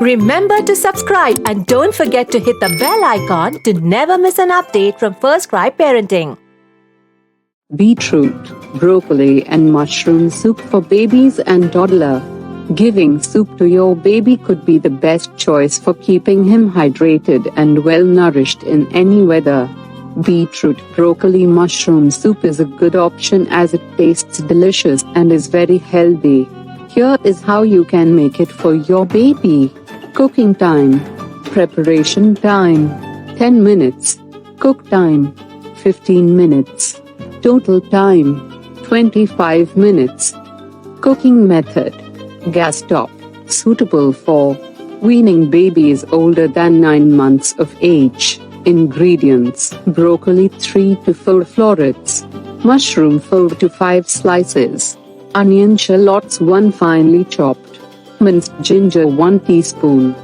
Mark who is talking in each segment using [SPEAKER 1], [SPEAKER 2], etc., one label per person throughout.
[SPEAKER 1] Remember to subscribe and don't forget to hit the bell icon to never miss an update from First Cry Parenting.
[SPEAKER 2] Beetroot, broccoli and mushroom soup for babies and toddler. Giving soup to your baby could be the best choice for keeping him hydrated and well-nourished in any weather. Beetroot-Broccoli-Mushroom Soup is a good option as it tastes delicious and is very healthy. Here is how you can make it for your baby. Cooking time. Preparation time 10 minutes. Cook time 15 minutes. Total time 25 minutes. Cooking method. Gas top. Suitable for weaning babies older than 9 months of age. Ingredients: broccoli 3 to 4 florets, mushroom 4 to 5 slices, onion shallots 1 finely chopped, minced ginger 1 teaspoon,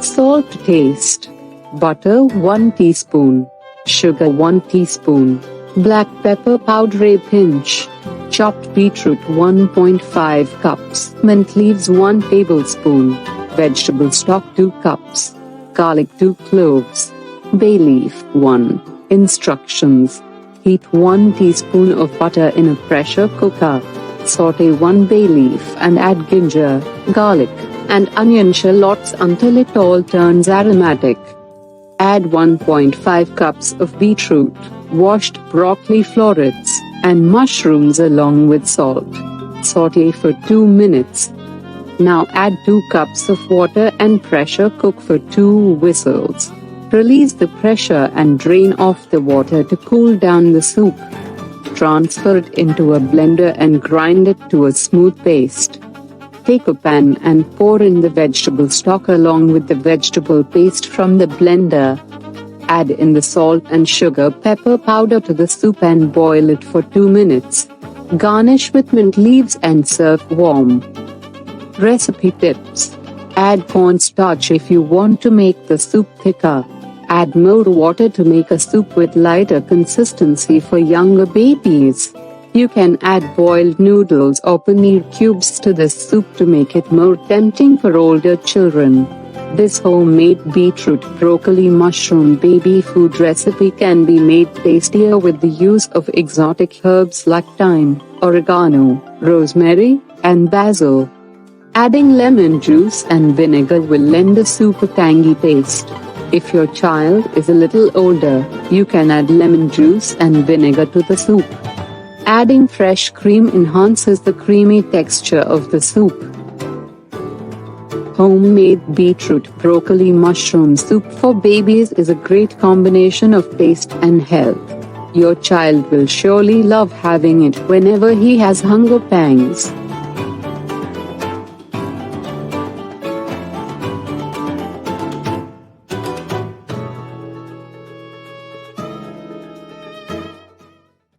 [SPEAKER 2] salt to taste, butter 1 teaspoon, sugar 1 teaspoon, black pepper powder a pinch, chopped beetroot 1.5 cups, mint leaves 1 tablespoon, vegetable stock 2 cups, garlic 2 cloves, bay leaf 1. Instructions: heat 1 teaspoon of butter in a pressure cooker. Saute 1 bay leaf and add ginger, garlic, and onion shallots until it all turns aromatic. Add 1.5 cups of beetroot, washed broccoli florets, and mushrooms along with salt. Saute for 2 minutes. Now add 2 cups of water and pressure cook for 2 whistles. Release the pressure and drain off the water to cool down the soup. Transfer it into a blender and grind it to a smooth paste. Take a pan and pour in the vegetable stock along with the vegetable paste from the blender. Add in the salt and sugar pepper powder to the soup and boil it for 2 minutes. Garnish with mint leaves and serve warm. Recipe tips: add cornstarch if you want to make the soup thicker. Add more water to make a soup with lighter consistency for younger babies. You can add boiled noodles or paneer cubes to the soup to make it more tempting for older children. This homemade beetroot broccoli mushroom baby food recipe can be made tastier with the use of exotic herbs like thyme, oregano, rosemary, and basil. Adding lemon juice and vinegar will lend the soup a tangy taste. If your child is a little older, you can add lemon juice and vinegar to the soup. Adding fresh cream enhances the creamy texture of the soup. Homemade beetroot broccoli mushroom soup for babies is a great combination of taste and health. Your child will surely love having it whenever he has hunger pangs.